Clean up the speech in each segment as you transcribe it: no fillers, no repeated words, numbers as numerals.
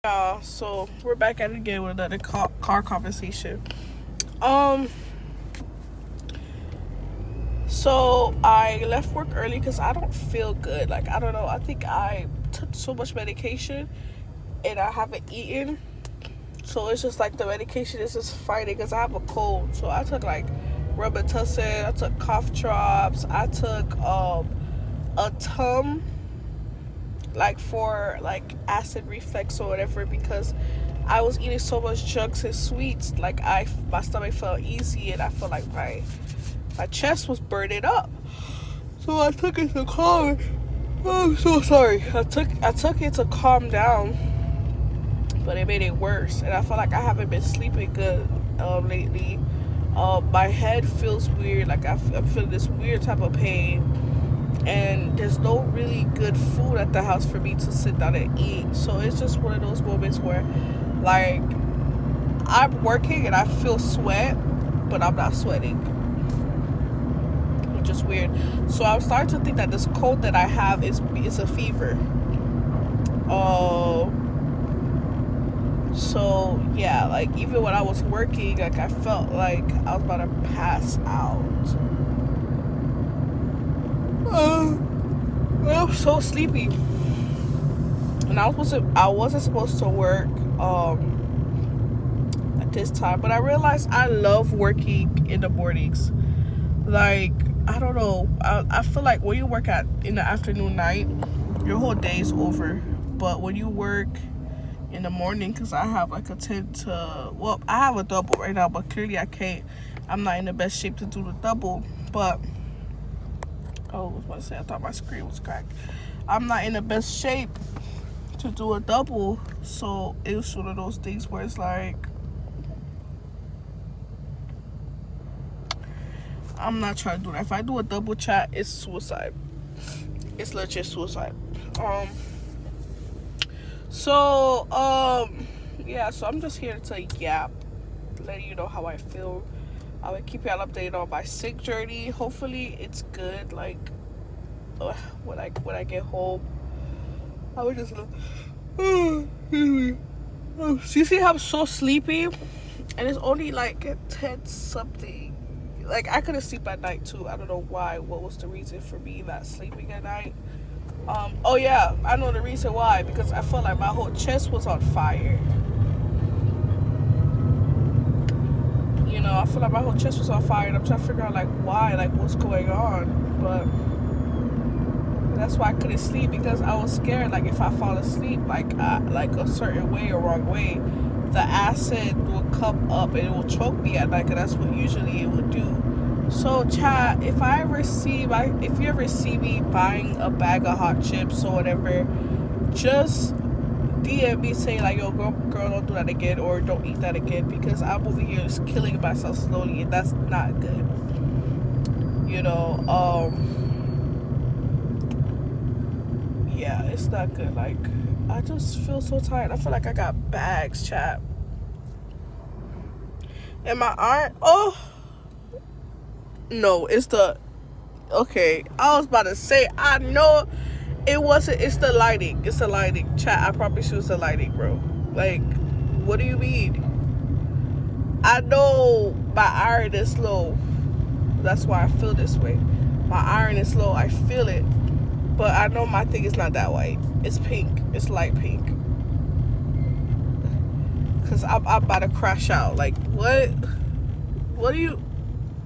Y'all, so we're back at it again with another car conversation. Um, so I left work early because I don't feel good. Like, I don't know. I think I took so much medication and I haven't eaten. So it's just like the medication is just fighting because I have a cold. So I took like Robitussin, I took cough drops, I took a Tum, like for like acid reflux or whatever, because I was eating so much junks and sweets. Like my stomach felt easy and I felt like my chest was burning up. So I took it to calm. Oh, I'm so sorry. I took it to calm down, but it made it worse. And I feel like I haven't been sleeping good lately. My head feels weird. Like I'm feeling this weird type of pain, and there's no really good food at the house for me to sit down and eat. So it's just one of those moments where, like, I'm working and I feel sweat, but I'm not sweating, which is weird. So I'm starting to think that this cold that I have is a fever. Oh. So yeah, like even when I was working, like I felt like I was about to pass out. I'm so sleepy, and I wasn't supposed to work at this time, but I realized I love working in the mornings. Like, I don't know, I feel like when you work at in the afternoon night, your whole day is over. But when you work in the morning, because I have like a 10 to, well, I have a double right now, but clearly I'm not in the best shape to do the double. But oh, I was about to say, I thought my screen was cracked. I'm not in the best shape to do a double, so it was one of those things where it's like, I'm not trying to do that. If I do a double chat, it's suicide. It's legit suicide. Um. So yeah. So I'm just here to yap, let you know how I feel. I will keep y'all updated on my sick journey. Hopefully, it's good. Like, when I get home, I would just. You see how I'm so sleepy, and it's only like 10 something. Like, I couldn't sleep at night too. I don't know why. What was the reason for me not sleeping at night? Oh yeah, I know the reason why. Because I felt like my whole chest was on fire. You know, I feel like my whole chest was on fire, and I'm trying to figure out like why, like what's going on. But that's why I couldn't sleep, because I was scared. Like if I fall asleep, like a certain way or wrong way, the acid will come up and it will choke me at night. Cause that's what usually it would do. So chat, if you ever see me buying a bag of hot chips or whatever, just DM me saying like, yo, girl, don't do that again, or don't eat that again, because I'm over here just killing myself slowly, and that's not good. You know, yeah, it's not good. Like, I just feel so tired. I feel like I got bags, chat. And my arm, oh, no, it's the, okay, I was about to say, I know it wasn't, it's the lighting. It's the lighting. Chat, I promise you it's the lighting, bro. Like, what do you mean? I know my iron is low. That's why I feel this way. My iron is low. I feel it. But I know my thing is not that white. It's pink. It's light pink. Because I'm about to crash out. Like, what? What do you...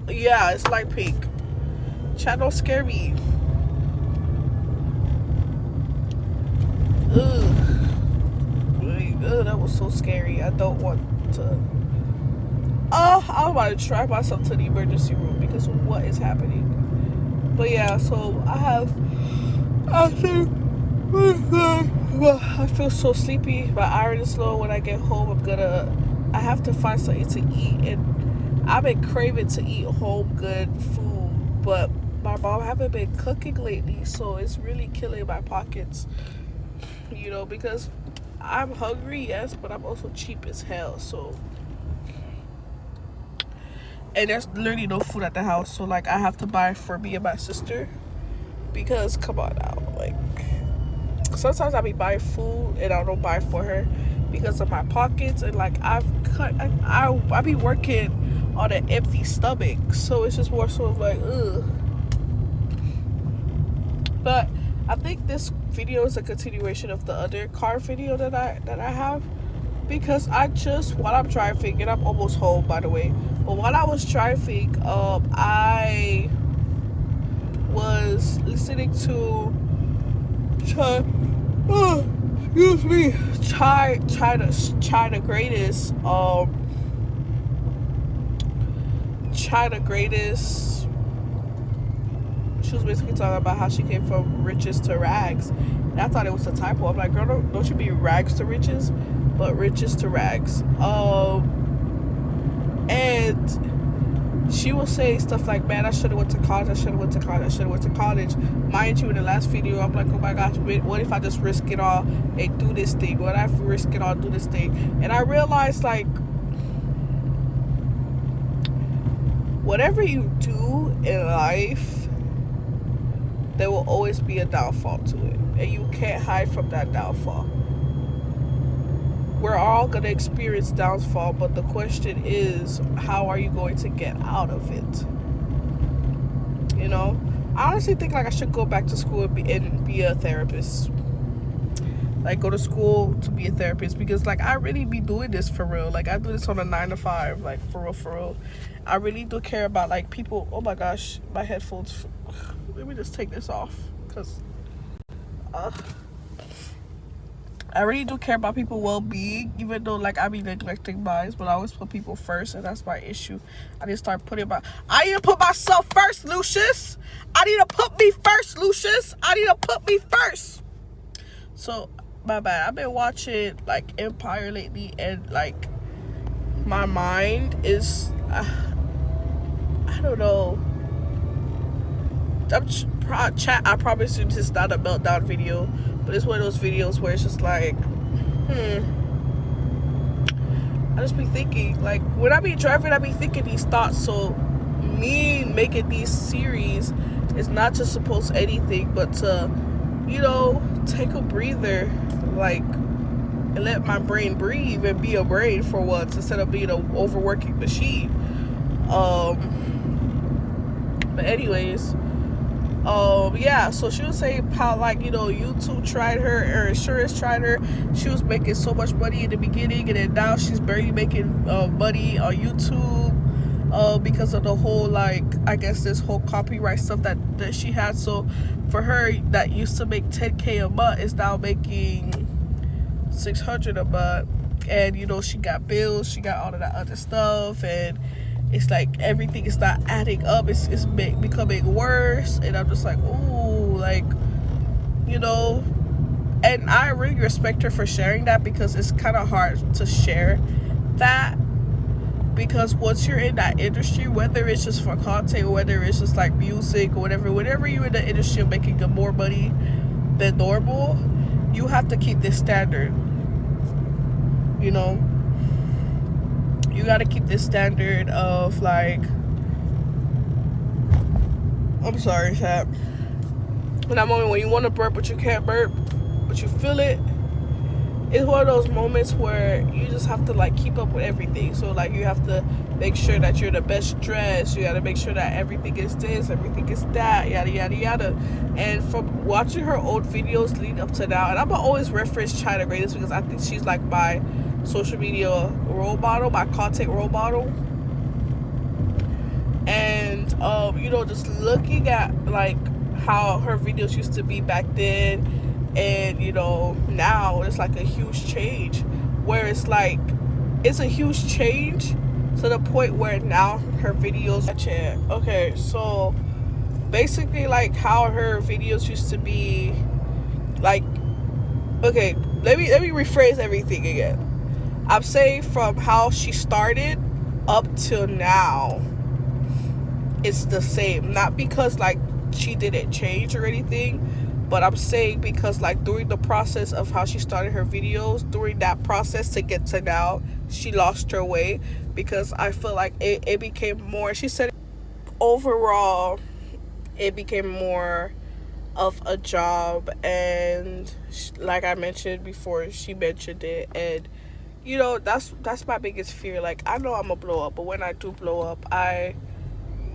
Yeah, it's light pink. Chat, don't scare me. Ugh. Ugh, that was so scary. I don't want to... Oh, I'm about to drive myself to the emergency room because of what is happening. But yeah, so I feel so sleepy. My iron is low. When I get home, I have to find something to eat, and I've been craving to eat home good food, but my mom haven't been cooking lately, so it's really killing my pockets. You know, because I'm hungry, yes, but I'm also cheap as hell, so. And there's literally no food at the house, so like I have to buy for me and my sister, because come on now, like sometimes I be buying food and I don't buy for her because of my pockets, and like I be working on an empty stomach, so it's just more sort of like ugh. But I think this video is a continuation of the other car video that I have, because while I'm driving, and I'm almost home by the way, but while I was driving, I was listening to China Greatest. She was basically talking about how she came from riches to rags, and I thought it was a typo. I'm like, girl, don't you be rags to riches, but riches to rags. And she was saying stuff like, man, I should have went to college, mind you. In the last video, I'm like, oh my gosh, what if I just risk it all and do this thing? What if I risk it all and do this thing? And I realized, like, whatever you do in life, there will always be a downfall to it, and you can't hide from that downfall. We're all going to experience downfall, but the question is, how are you going to get out of it? You know, I honestly think like I should go back to school and be a therapist. Like, go to school to be a therapist, because like I really be doing this for real. Like, I do this on a 9 to 5, like for real. I really do care about like people. Oh my gosh, my headphones. Let me just take this off, because I really do care about people's well-being, even though like I be neglecting mine, but I always put people first, and that's my issue. I need to start I need to put myself first, Lucius. I need to put me first. So, my bad. I've been watching like Empire lately, and like my mind is, I don't know. I promise you this is not a meltdown video, but it's one of those videos where it's just like, I just be thinking, like, when I be driving, I be thinking these thoughts. So me making these series is not just supposed to anything but to, you know, take a breather, like, and let my brain breathe and be a brain for once, instead of being an overworking machine. But anyways, yeah, so she was saying how, like, you know, YouTube tried her, or insurance tried her. She was making so much money in the beginning, and then now she's barely making money on YouTube because of the whole, like, I guess this whole copyright stuff that she had. So for her, that used to make 10K a month is now making 600 a month. And, you know, she got bills, she got all of that other stuff, and it's like everything is not adding up. It's becoming worse. And I'm just like, ooh, like, you know. And I really respect her for sharing that, because it's kind of hard to share that, because once you're in that industry, whether it's just for content, or whether it's just like music or whatever you're in the industry of making more money than normal, you have to keep this standard, you know. You gotta keep this standard of, like, I'm sorry, chat. In that moment when you want to burp but you can't burp, but you feel it, it's one of those moments where you just have to, like, keep up with everything. So, like, you have to make sure that you're the best dressed. You gotta make sure that everything is this, everything is that, yada yada yada. And from watching her old videos leading up to now, and I'm gonna always reference China Greatest, because I think she's like my social media role model, my content role model. And you know, just looking at like how her videos used to be back then, and you know, now it's like a huge change, where it's like, it's a huge change to the point where now her videos, okay, so basically, like, how her videos used to be, like, okay, let me rephrase everything again. I'm saying from how she started up till now, it's the same. Not because, like, she didn't change or anything, but I'm saying because, like, during the process of how she started her videos, during that process to get to now, she lost her way, because I feel like it became more, she said, overall, it became more of a job. And like I mentioned before, she mentioned it, and you know, that's my biggest fear. Like, I know I'm gonna blow up, but when I do blow up, I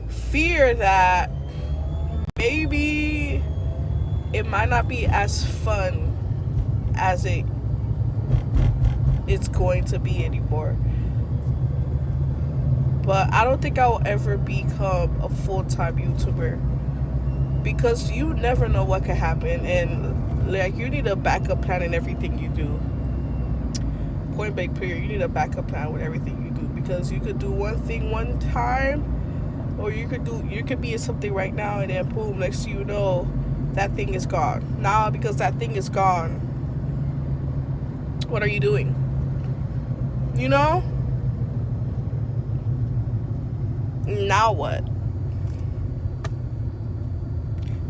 fear that maybe it might not be as fun as it's going to be anymore. But I don't think I will ever become a full-time YouTuber, because you never know what could happen, and like, you need a backup plan in everything you do. Point blank period. You need a backup plan with everything you do, because you could do one thing one time, or you could be in something right now, and then boom, next thing you know, that thing is gone. Now, because that thing is gone, what are you doing? You know? Now what?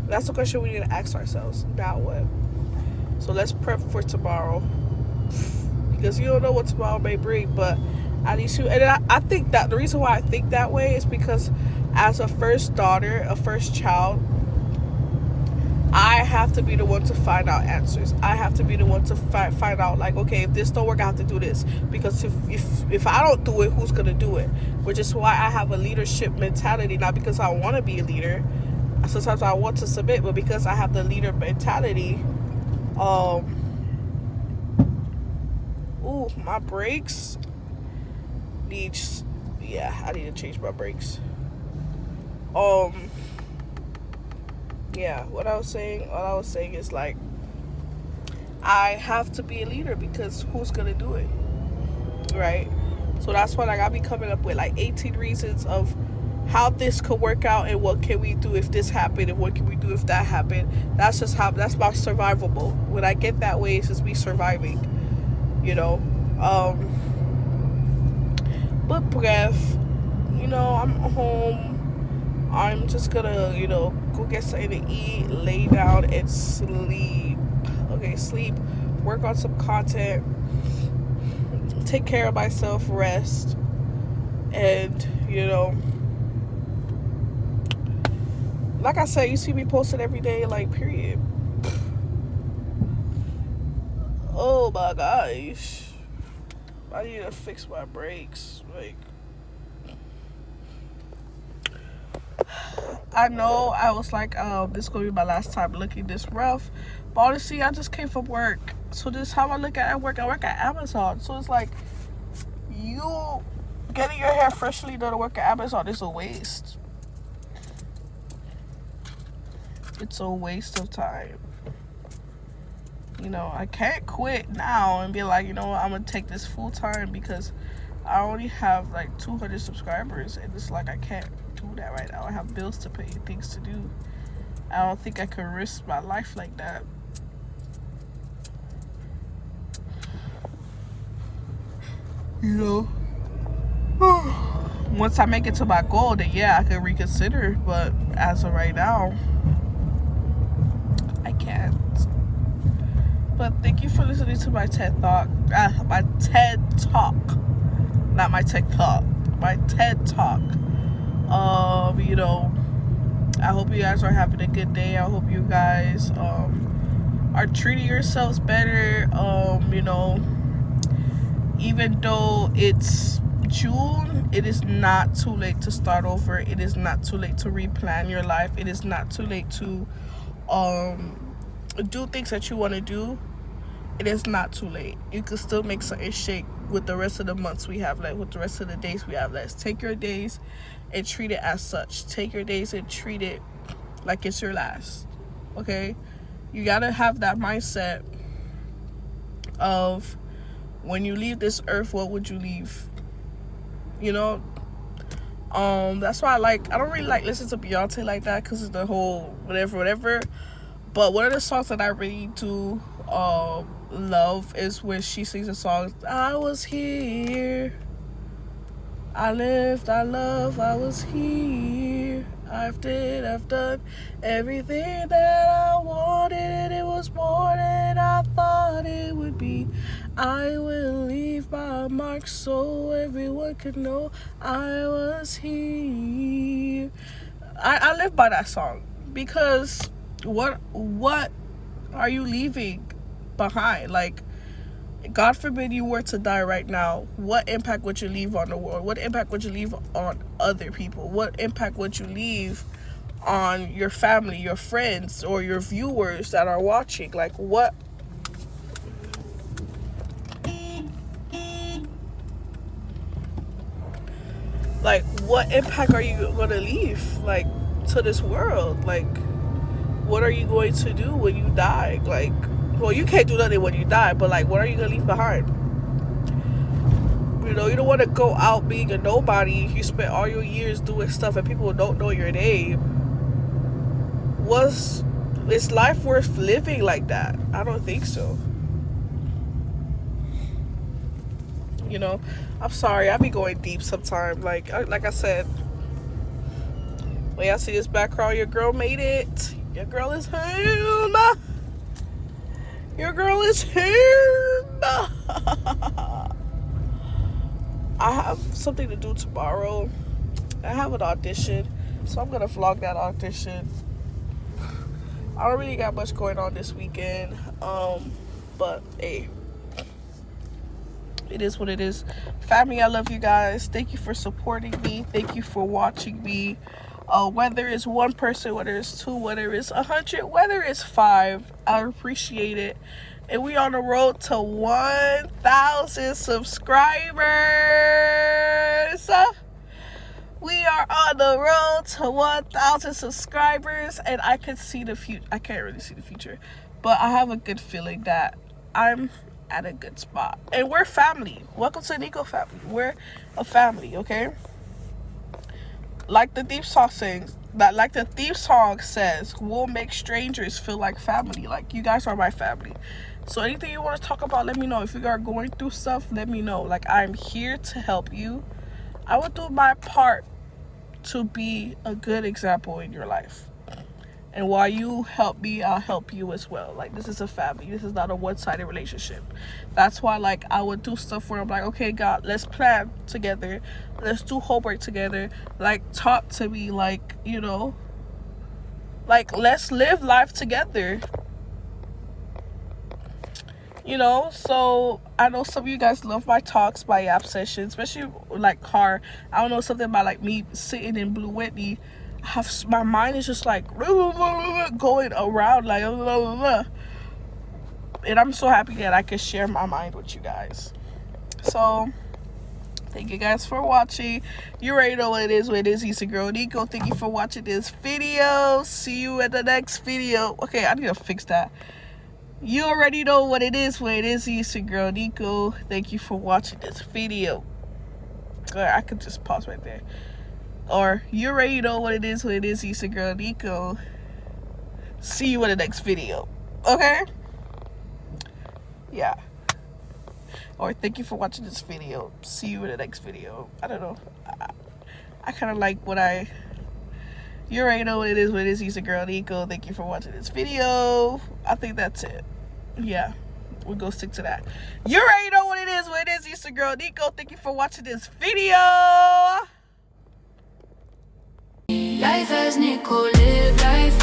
That's the question we need to ask ourselves. Now what? So let's prep for tomorrow, because you don't know what tomorrow may bring. But at least you, and I think that the reason why I think that way is because as a first daughter, a first child, I have to be the one to find out answers. I have to be the one to find out, like, okay, if this don't work, I have to do this. Because if I don't do it, who's gonna do it? Which is why I have a leadership mentality, not because I want to be a leader. Sometimes I want to submit, but because I have the leader mentality. My brakes needs. Yeah, I need to change my brakes. Yeah, what I was saying is, like, I have to be a leader, because who's gonna do it, right? So that's why, like, I'll be coming up with like 18 reasons of how this could work out, and what can we do if this happened, and what can we do if that happened. That's my survivable. When I get that way, it's just me surviving, you know. But bref, you know, I'm home. I'm just gonna, you know, go get something to eat, lay down, and sleep. Okay, sleep, work on some content, take care of myself, rest, and, you know, like I said, you see me posting every day, like, period. Oh my gosh. I need to fix my brakes. Like, I know I was like, this is gonna be my last time looking this rough. But honestly, I just came from work. So this is how I look at work. I work at Amazon. So it's like, you getting your hair freshly done to work at Amazon is a waste. It's a waste of time. You know, I can't quit now and be like, you know what, I'm gonna take this full time, because I only have like 200 subscribers, and it's like, I can't do that right now. I have bills to pay, things to do. I don't think I could risk my life like that. You know, once I make it to my goal, then yeah, I could reconsider. But as of right now, I can't. But thank you for listening to my TED Talk. My TED Talk, not my TikTok. My TED Talk. You know, I hope you guys are having a good day. I hope you guys are treating yourselves better. You know, even though it's June, it is not too late to start over. It is not too late to replan your life. It is not too late to do things that you want to do. It is not too late. You can still make something shake with the rest of the months we have left, with the rest of the days we have left. Take your days and treat it as such. Take your days and treat it like it's your last. Okay? You gotta have that mindset of, when you leave this earth, what would you leave? You know? That's why I don't really like listen to Beyonce like that, because it's the whole whatever. But one of the songs that I really do love is when she sings a song, I was here, I lived, I love, I was here, I've done everything that I wanted, and it was more than I thought it would be. I will leave my mark so everyone could know I was here. I live by that song, because what are you leaving behind? Like, God forbid you were to die right now, what impact would you leave on the world? What impact would you leave on other people? What impact would you leave on your family, your friends, or your viewers that are watching? Like, what impact are you going to leave, like, to this world? Like, what are you going to do when you die? Like, well, you can't do nothing when you die, but like, what are you going to leave behind? You know, you don't want to go out being a nobody. You spent all your years doing stuff and people don't know your name. Is life worth living like that? I don't think so. You know, I'm sorry, I be going deep sometimes. Like I said, when y'all see this background, your girl made it. Your girl is home. Your girl is home. I have something to do tomorrow. I have an audition, so I'm gonna vlog that audition. I don't really got much going on this weekend, but hey, it is what it is. Family, I love you guys. Thank you for supporting me. Thank you for watching me. Whether it's one person, whether it's two, whether it's 100, whether it's 5, I appreciate it. And we on the road to 1,000 subscribers. We are on the road to 1,000 subscribers, and I can see the future. I can't really see the future, but I have a good feeling that I'm at a good spot. And we're family. Welcome to the Nico family. We're a family, okay? Like the theme song says, we'll make strangers feel like family. Like, you guys are my family. So anything you want to talk about, let me know. If you are going through stuff, let me know. Like, I'm here to help you. I will do my part to be a good example in your life. And while you help me, I'll help you as well. Like, this is a family. This is not a one-sided relationship. That's why, like, I would do stuff where I'm like, okay, God, let's plan together. Let's do homework together. Like, talk to me. Like, you know, like, let's live life together. You know, so I know some of you guys love my talks, my app sessions, especially like car. I don't know, something about like me sitting in Blue Whitney. My mind is just like going around like, and I'm so happy that I can share my mind with you guys. So thank you guys for watching. You already know what it is. He's your girl Nico. Thank you for watching this video. See you at the next video. Okay, I need to fix that. You already know what it is. He's your girl Nico. Thank you for watching this video. I could just pause right there. Or, you already know what it is. He's your girl Nico. See you in the next video. Okay? Yeah. Or, thank you for watching this video. See you in the next video. I don't know. I kind of like what You already know what it is. He's your girl Nico. Thank you for watching this video. I think that's it. Yeah. We'll go stick to that. You already know what it is. He's your girl Nico. Thank you for watching this video. Life as Nico, live life